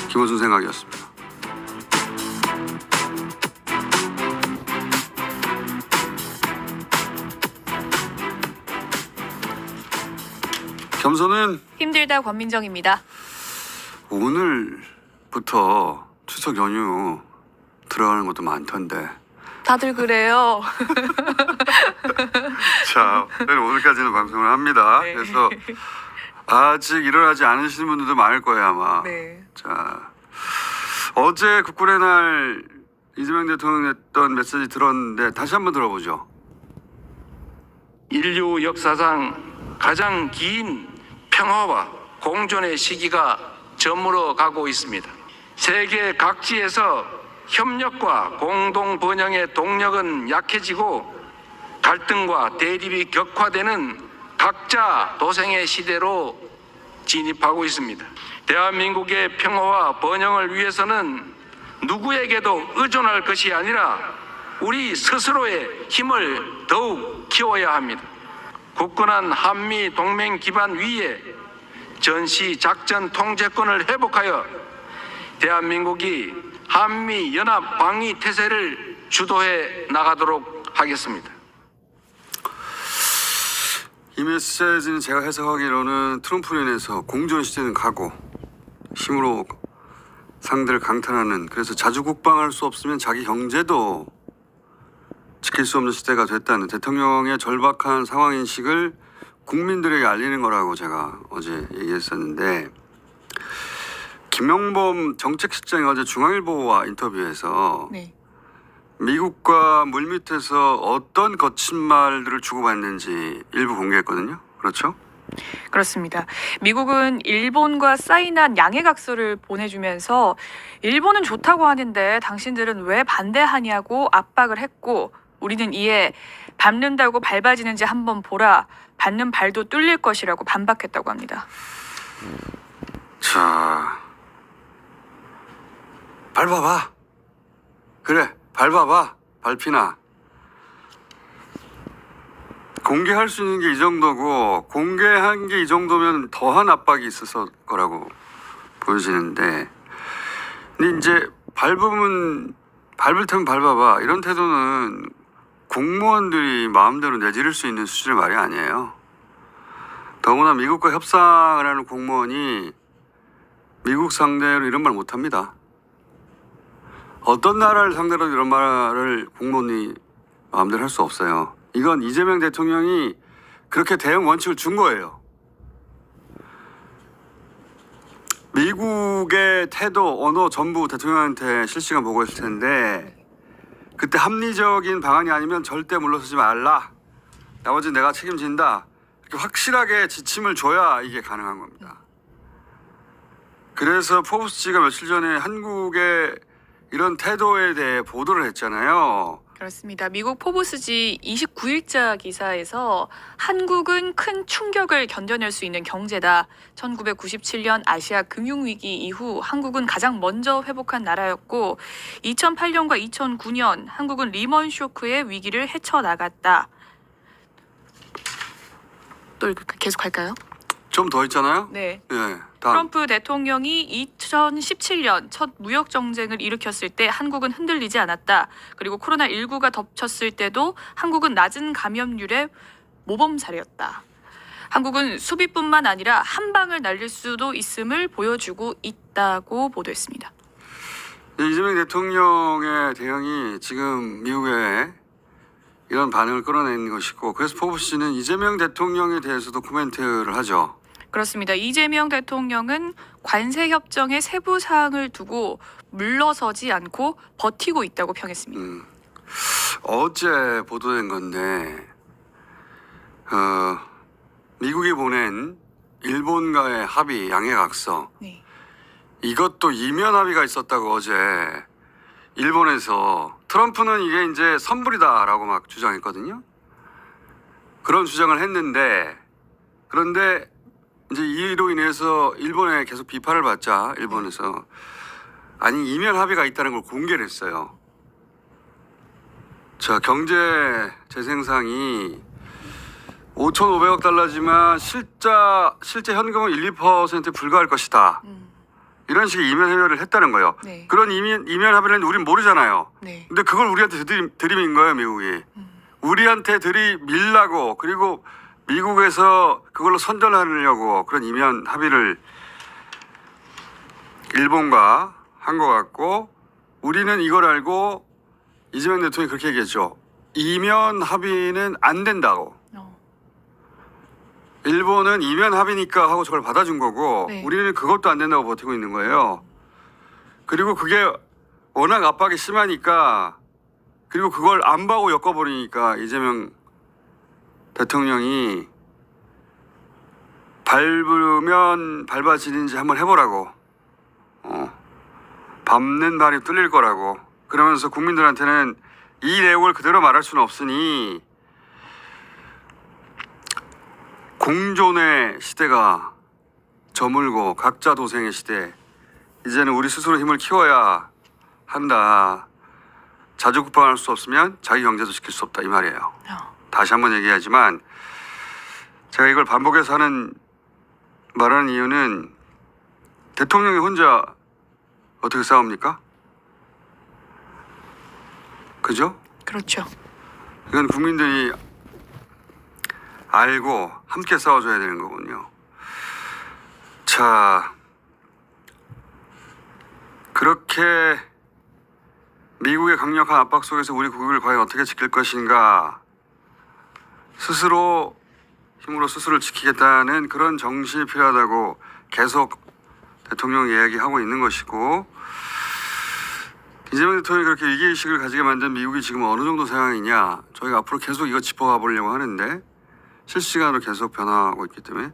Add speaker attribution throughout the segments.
Speaker 1: 김호준 생각이었습니다. 겸손은
Speaker 2: 힘들다 권민정입니다.
Speaker 1: 오늘부터 추석 연휴 들어가는 것도 많던데.
Speaker 2: 다들 그래요.
Speaker 1: 자, 오늘까지는 방송을 합니다.
Speaker 2: 네.
Speaker 1: 그래서 아직 일어나지 않으시는 분들도 많을 거예요 아마.
Speaker 2: 네.
Speaker 1: 자, 어제 국군의 날 이재명 대통령이 했던 메시지 들었는데 다시 한번 들어보죠.
Speaker 3: 인류 역사상 가장 긴 평화와 공존의 시기가 저물어 가고 있습니다. 세계 각지에서 협력과 공동 번영의 동력은 약해지고 갈등과 대립이 격화되는 각자 도생의 시대로 진입하고 있습니다. 대한민국의 평화와 번영을 위해서는 누구에게도 의존할 것이 아니라 우리 스스로의 힘을 더욱 키워야 합니다. 굳건한 한미 동맹 기반 위에 전시 작전 통제권을 회복하여 대한민국이 한미 연합 방위 태세를 주도해 나가도록 하겠습니다.
Speaker 1: 이 메시지는 제가 해석하기로는 트럼프로 인해서 공존 시대는 가고 힘으로 상대를 강탈하는, 그래서 자주 국방할 수 없으면 자기 경제도 지킬 수 없는 시대가 됐다는 대통령의 절박한 상황 인식을 국민들에게 알리는 거라고 제가 어제 얘기했었는데, 김영범 정책실장이 어제 중앙일보와 인터뷰에서
Speaker 2: 네.
Speaker 1: 미국과 물밑에서 어떤 거친 말들을 주고받는지 일부 공개했거든요. 그렇죠?
Speaker 2: 그렇습니다. 미국은 일본과 사인한 양해각서를 보내주면서 일본은 좋다고 하는데 당신들은 왜 반대하냐고 압박을 했고, 우리는 이에 밟는다고 밟아지는지 한번 보라, 밟는 발도 뚫릴 것이라고 반박했다고 합니다.
Speaker 1: 자, 밟아봐. 그래, 밟아봐. 밟히나. 공개할 수 있는 게 이 정도고, 공개한 게 이 정도면 더한 압박이 있었을 거라고 보여지는데, 근데 이제 밟을 테면 밟아봐, 이런 태도는 공무원들이 마음대로 내지를 수 있는 수준의 말이 아니에요. 더구나 미국과 협상을 하는 공무원이 미국 상대로 이런 말 못합니다. 어떤 나라를 상대로 이런 말을 공무원이 마음대로 할 수 없어요. 이건 이재명 대통령이 그렇게 대응 원칙을 준 거예요. 미국의 태도, 언어 전부 대통령한테 실시간 보고했을 텐데, 그때 합리적인 방안이 아니면 절대 물러서지 말라, 나머지는 내가 책임진다, 이렇게 확실하게 지침을 줘야 이게 가능한 겁니다. 그래서 포브스지가 며칠 전에 한국의 이런 태도에 대해 보도를 했잖아요.
Speaker 2: 그렇습니다. 미국 포브스지 29일자 기사에서 한국은 큰 충격을 견뎌낼 수 있는 경제다. 1997년 아시아 금융위기 이후 한국은 가장 먼저 회복한 나라였고, 2008년과 2009년 한국은 리먼 쇼크의 위기를 헤쳐나갔다. 또 계속 할까요?
Speaker 1: 좀 더 있잖아요.
Speaker 2: 네.
Speaker 1: 예, 다음.
Speaker 2: 트럼프 대통령이 2017년 첫 무역 정쟁을 일으켰을 때 한국은 흔들리지 않았다. 그리고 코로나19가 덮쳤을 때도 한국은 낮은 감염률의 모범 사례였다. 한국은 수비뿐만 아니라 한 방을 날릴 수도 있음을 보여주고 있다고 보도했습니다.
Speaker 1: 이재명 대통령의 대응이 지금 미국에 이런 반응을 끌어내는 것이고, 그래서 포브스는 이재명 대통령에 대해서도 코멘트를 하죠.
Speaker 2: 그렇습니다. 이재명 대통령은 관세 협정의 세부 사항을 두고 물러서지 않고 버티고 있다고 평했습니다.
Speaker 1: 어제 보도된 건데, 미국이 보낸 일본과의 합의 양해각서,
Speaker 2: 네.
Speaker 1: 이것도 이면 합의가 있었다고 어제 일본에서, 트럼프는 이게 이제 선불이다라고 막 주장했거든요. 그런 주장을 했는데, 그런데 이제 이로 인해서 일본에 계속 비판을 받자 일본에서 아니 이면 합의가 있다는 걸 공개를 했어요. 자, 경제 재생상이 5,500억 달러지만 실제 현금은 1~2%에 불과할 것이다. 이런 식의 이면 협의를 했다는 거예요.
Speaker 2: 네.
Speaker 1: 그런 이면 합의는 우린 모르잖아요.
Speaker 2: 네.
Speaker 1: 근데 그걸 우리한테 들이민 거예요, 미국이. 우리한테 들이밀라고, 그리고 미국에서 그걸로 선전하려고 그런 이면 합의를 일본과 한 것 같고, 우리는 이걸 알고 이재명 대통령이 그렇게 얘기했죠. 이면 합의는 안 된다고. 일본은 이면 합의니까 하고 저걸 받아준 거고,
Speaker 2: 네.
Speaker 1: 우리는 그것도 안 된다고 버티고 있는 거예요. 그리고 그게 워낙 압박이 심하니까, 그리고 그걸 안 봐고 엮어버리니까 이재명 대통령이 밟으면 밟아지는지 한번 해보라고. 밟는 발이 뚫릴 거라고. 그러면서 국민들한테는 이 내용을 그대로 말할 수는 없으니 공존의 시대가 저물고 각자 도생의 시대. 이제는 우리 스스로 힘을 키워야 한다. 자주 국방할 수 없으면 자기 경제도 지킬 수 없다 이 말이에요. 다시 한번 얘기하지만 제가 이걸 반복해서 말하는 이유는 대통령이 혼자 어떻게 싸웁니까? 그죠?
Speaker 2: 그렇죠.
Speaker 1: 이건 국민들이 알고 함께 싸워줘야 되는 거군요. 자, 그렇게 미국의 강력한 압박 속에서 우리 국익을 과연 어떻게 지킬 것인가, 스스로 힘으로 스스로를 지키겠다는 그런 정신이 필요하다고 계속 대통령이 이야기하고 있는 것이고, 이재명 대통령이 그렇게 위기의식을 가지게 만든 미국이 지금 어느 정도 상황이냐, 저희가 앞으로 계속 이거 짚어가 보려고 하는데 실시간으로 계속 변화하고 있기 때문에,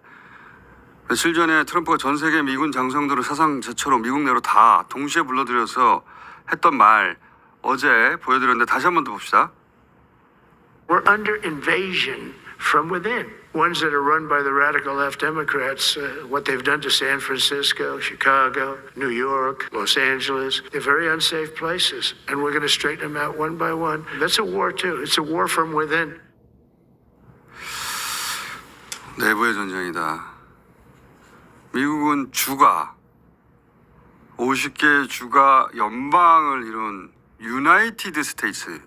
Speaker 1: 며칠 전에 트럼프가 전 세계 미군 장성들을 사상 최초로 미국 내로 다 동시에 불러들여서 했던 말 어제 보여드렸는데 다시 한 번 더 봅시다.
Speaker 4: We're under invasion from within. Ones that are run by the radical left Democrats, what they've done to San Francisco, Chicago, New York, Los Angeles, they're very unsafe places. And we're going to straighten them out one by one. That's a war too. It's a war from within.
Speaker 1: 내부의 전쟁이다. 미국은 주가 50개의 주가 연방을 이룬 유나이티드 스테이츠로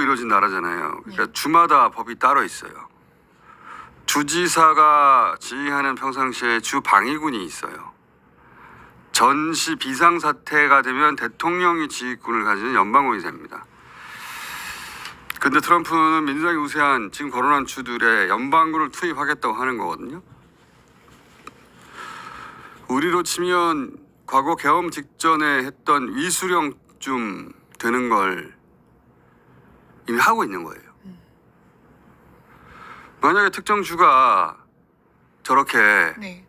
Speaker 1: 이루어진 나라잖아요. 그러니까 주마다 법이 따로 있어요. 주지사가 지휘하는 평상시에 주 방위군이 있어요. 전시 비상사태가 되면 대통령이 지휘권을 가지는 연방군이 됩니다. 근데 트럼프는 민주당이 우세한 지금 거론한 주들의 연방군을 투입하겠다고 하는 거거든요. 우리로 치면 과거 계엄 직전에 했던 위수령쯤 되는 걸 이미 하고 있는 거예요. 만약에 특정 주가 저렇게
Speaker 2: 네.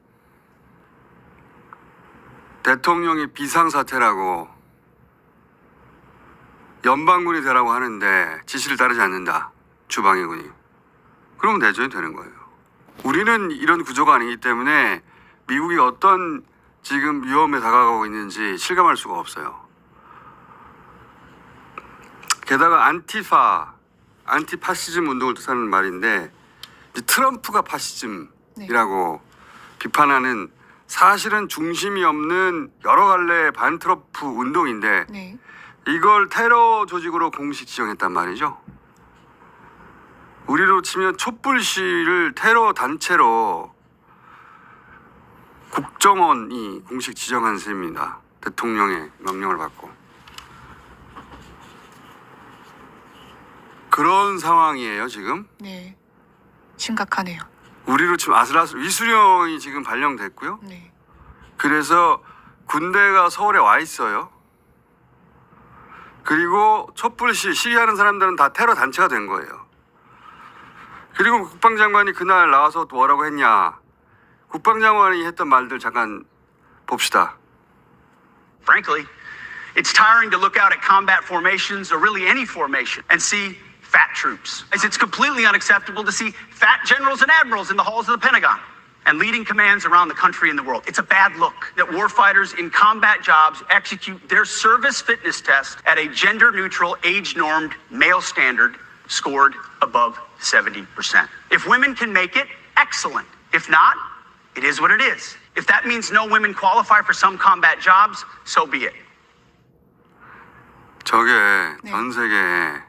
Speaker 1: 대통령이 비상사태라고 연방군이 되라고 하는데 지시를 따르지 않는다, 주방위군이. 그러면 내전이 되는 거예요. 우리는 이런 구조가 아니기 때문에 미국이 어떤 지금 위험에 다가가고 있는지 실감할 수가 없어요. 게다가 안티파시즘 운동을 뜻하는 말인데, 트럼프가 파시즘이라고 비판하는, 사실은 중심이 없는 여러 갈래의 반트럼프 운동인데
Speaker 2: 네.
Speaker 1: 이걸 테러 조직으로 공식 지정했단 말이죠. 우리로 치면 촛불 시위를 테러 단체로 국정원이 공식 지정한 셈입니다. 대통령의 명령을 받고. 그런 상황이에요, 지금.
Speaker 2: 네. 심각하네요.
Speaker 1: 우리로 치면 아슬아슬 위수령이 지금 발령됐고요.
Speaker 2: 네.
Speaker 1: 그래서 군대가 서울에 와 있어요. 그리고 촛불 시위하는 사람들은 다 테러 단체가 된 거예요. 그리고 국방장관이 그날 나와서 뭐라고 했냐. 국방장관이 했던 말들 잠깐 봅시다.
Speaker 5: Frankly, it's tiring to look out at combat formations or really any formation and see fat troops. It's completely unacceptable to see fat generals and admirals in the halls of the Pentagon and leading commands around the country and the world. It's a bad look that warfighters in combat jobs execute their service fitness test at a gender-neutral, age-normed male standard scored above 70%. If women can make it, excellent. If not, it is what it is. If that means no women qualify for some combat jobs, so be it.
Speaker 1: 저게
Speaker 2: 네.
Speaker 1: 전 세계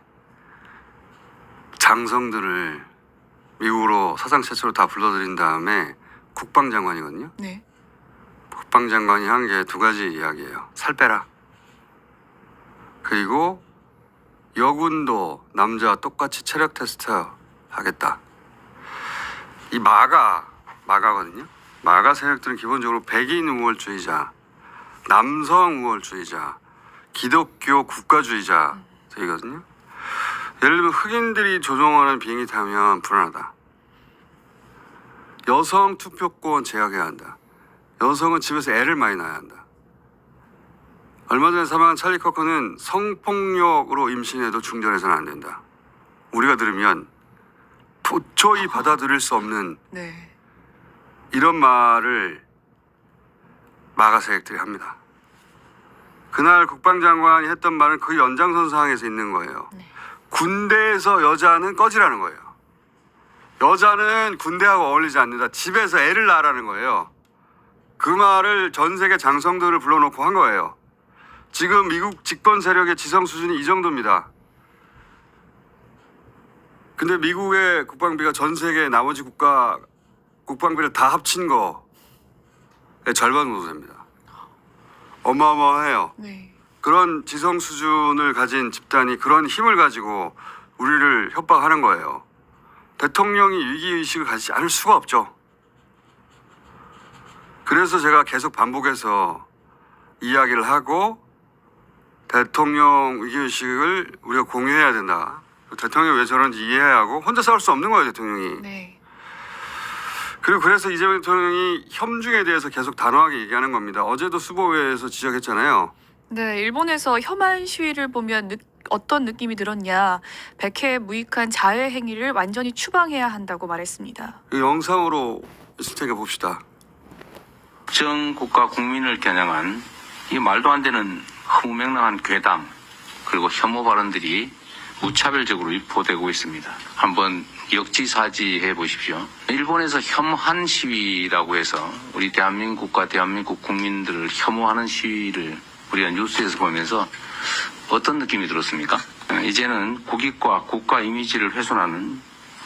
Speaker 1: 장성들을 미국으로 사상 최초로 다 불러들인 다음에 국방장관이거든요.
Speaker 2: 네.
Speaker 1: 국방장관이 한 게 두 가지 이야기예요. 살 빼라. 그리고 여군도 남자와 똑같이 체력 테스트 하겠다. 이 마가거든요. 마가 세력들은 기본적으로 백인 우월주의자, 남성 우월주의자, 기독교 국가주의자들이거든요. 예를 들면 흑인들이 조종하는 비행기 타면 불안하다. 여성 투표권 제약해야 한다. 여성은 집에서 애를 많이 낳아야 한다. 얼마 전에 사망한 찰리 커커는 성폭력으로 임신해도 중전해서는 안 된다. 우리가 들으면 도저히 받아들일 수 없는
Speaker 2: 네.
Speaker 1: 이런 말을 마가 세력들이 합니다. 그날 국방장관이 했던 말은 그 연장선상에서 있는 거예요.
Speaker 2: 네.
Speaker 1: 군대에서 여자는 꺼지라는 거예요. 여자는 군대하고 어울리지 않는다. 집에서 애를 낳으라는 거예요. 그 말을 전 세계 장성들을 불러놓고 한 거예요. 지금 미국 집권 세력의 지성 수준이 이 정도입니다. 근데 미국의 국방비가 전 세계 나머지 국가 국방비를 다 합친 거의 절반 정도 됩니다. 어마어마해요.
Speaker 2: 네.
Speaker 1: 그런 지성 수준을 가진 집단이 그런 힘을 가지고 우리를 협박하는 거예요. 대통령이 위기의식을 가지지 않을 수가 없죠. 그래서 제가 계속 반복해서 이야기를 하고 대통령 위기의식을 우리가 공유해야 된다. 대통령이 왜 저런지 이해해야 하고 혼자 싸울 수 없는 거예요, 대통령이.
Speaker 2: 네.
Speaker 1: 그리고 그래서 이재명 대통령이 협중에 대해서 계속 단호하게 얘기하는 겁니다. 어제도 수보회에서 지적했잖아요.
Speaker 2: 네, 일본에서 혐한 시위를 보면 어떤 느낌이 들었냐. 백해 무익한 자해 행위를 완전히 추방해야 한다고 말했습니다.
Speaker 1: 이 영상으로 있을 테니까 봅시다.
Speaker 3: 전 국가 국민을 겨냥한 이 말도 안 되는 허무맹랑한 괴담 그리고 혐오 발언들이 무차별적으로 유포되고 있습니다. 한번 역지사지해 보십시오. 일본에서 혐한 시위라고 해서 우리 대한민국과 대한민국 국민들을 혐오하는 시위를 우리가 뉴스에서 보면서 어떤 느낌이 들었습니까? 이제는 국익과 국가 이미지를 훼손하는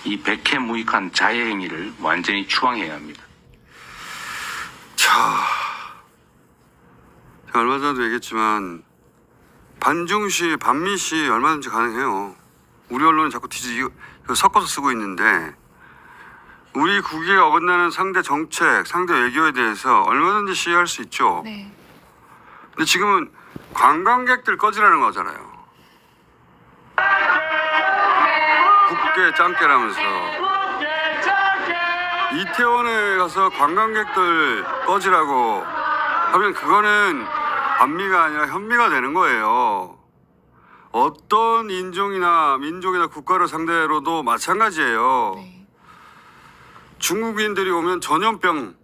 Speaker 3: 이 백해무익한 자해 행위를 완전히 추방해야 합니다.
Speaker 1: 자, 제가 얼마 전에도 얘기했지만 반중시, 반미시 얼마든지 가능해요. 우리 언론은 자꾸 이거 섞어서 쓰고 있는데 우리 국익에 어긋나는 상대 정책, 상대 외교에 대해서 얼마든지 시위할 수 있죠.
Speaker 2: 네.
Speaker 1: 근데 지금은 관광객들 꺼지라는 거잖아요. 국계 짱깨라면서 이태원에 가서 관광객들 꺼지라고 하면 그거는 반미가 아니라 현미가 되는 거예요. 어떤 인종이나 민족이나 국가를 상대로도 마찬가지예요.
Speaker 2: 네.
Speaker 1: 중국인들이 오면 전염병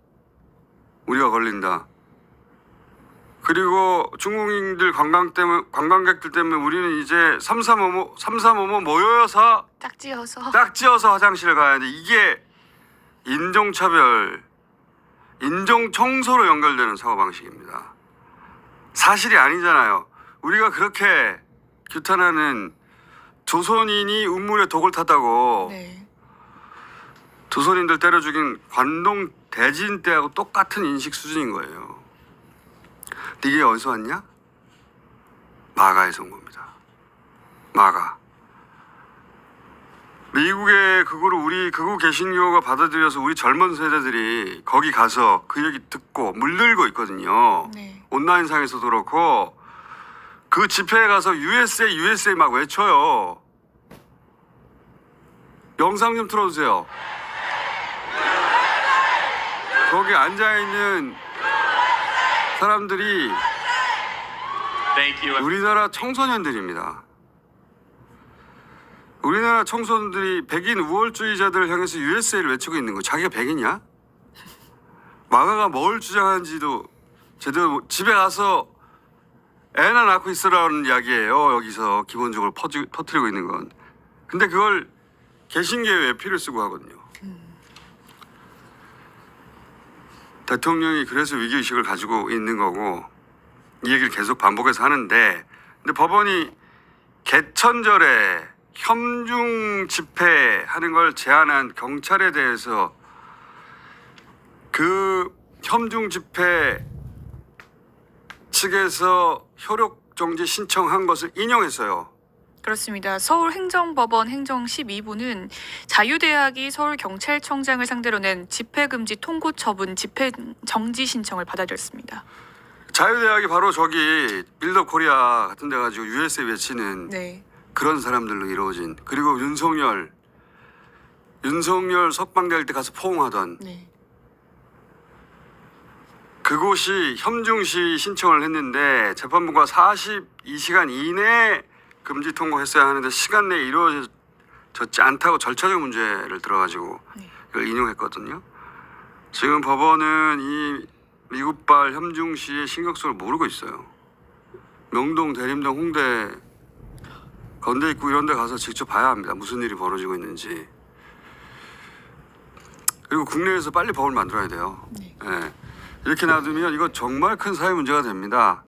Speaker 1: 우리가 걸린다. 그리고 중국인들 관광객들 때문에 우리는 이제 삼삼오모 모여서 짝지어서 화장실을 가야 하는데 이게 인종차별, 인종청소로 연결되는 사고방식입니다. 사실이 아니잖아요. 우리가 그렇게 규탄하는 조선인이 운물에 독을 탔다고
Speaker 2: 네.
Speaker 1: 조선인들 때려 죽인 관동 대진 때하고 똑같은 인식 수준인 거예요. 이게 어디서 왔냐? 마가에서 온 겁니다. 마가. 미국의 극우를 우리 극우 개신교가 받아들여서 우리 젊은 세대들이 거기 가서 그 얘기 듣고 물들고 있거든요.
Speaker 2: 네.
Speaker 1: 온라인상에서도 그렇고 그 집회에 가서 USA 막 외쳐요. 영상 좀 틀어주세요. 거기 앉아있는 사람들이 우리나라 청소년들입니다. 우리나라 청소년들이 백인 우월주의자들을 향해서 USA를 외치고 있는 거. 자기가 백인이야? 마가가 뭘 주장하는지도 제대로 집에 가서 애나 낳고 있으라는 이야기예요. 여기서 기본적으로 퍼뜨리고 있는 건. 근데 그걸 개신교에 왜 피를 쓰고 하거든요. 대통령이 그래서 위기의식을 가지고 있는 거고 이 얘기를 계속 반복해서 하는데 근데 법원이 개천절에 협중 집회하는 걸 제한한 경찰에 대해서 그 협중 집회 측에서 효력 정지 신청한 것을 인용했어요.
Speaker 2: 그렇습니다. 서울행정법원 행정 12부는 자유대학이 서울경찰청장을 상대로 낸 집회금지 통고 처분 집회 정지 신청을 받아들였습니다.
Speaker 1: 자유대학이 바로 저기 빌드업 코리아 같은 데 가지고 USA 외치는
Speaker 2: 네.
Speaker 1: 그런 사람들로 이루어진 그리고 윤석열 석방될 때 가서 포옹하던
Speaker 2: 네.
Speaker 1: 그곳이 협중시 신청을 했는데 재판부가 42시간 이내에 금지 통고했어야 하는데 시간 내에 이루어졌지 않다고 절차적 문제를 들어가지고
Speaker 2: 네.
Speaker 1: 이걸 인용했거든요. 지금 법원은 이 미국발 협중시의 신격수를 모르고 있어요. 명동, 대림동, 홍대, 건대 입구 이런 데 가서 직접 봐야 합니다. 무슨 일이 벌어지고 있는지. 그리고 국내에서 빨리 법을 만들어야 돼요.
Speaker 2: 네.
Speaker 1: 예. 이렇게 놔두면 이거 정말 큰 사회 문제가 됩니다.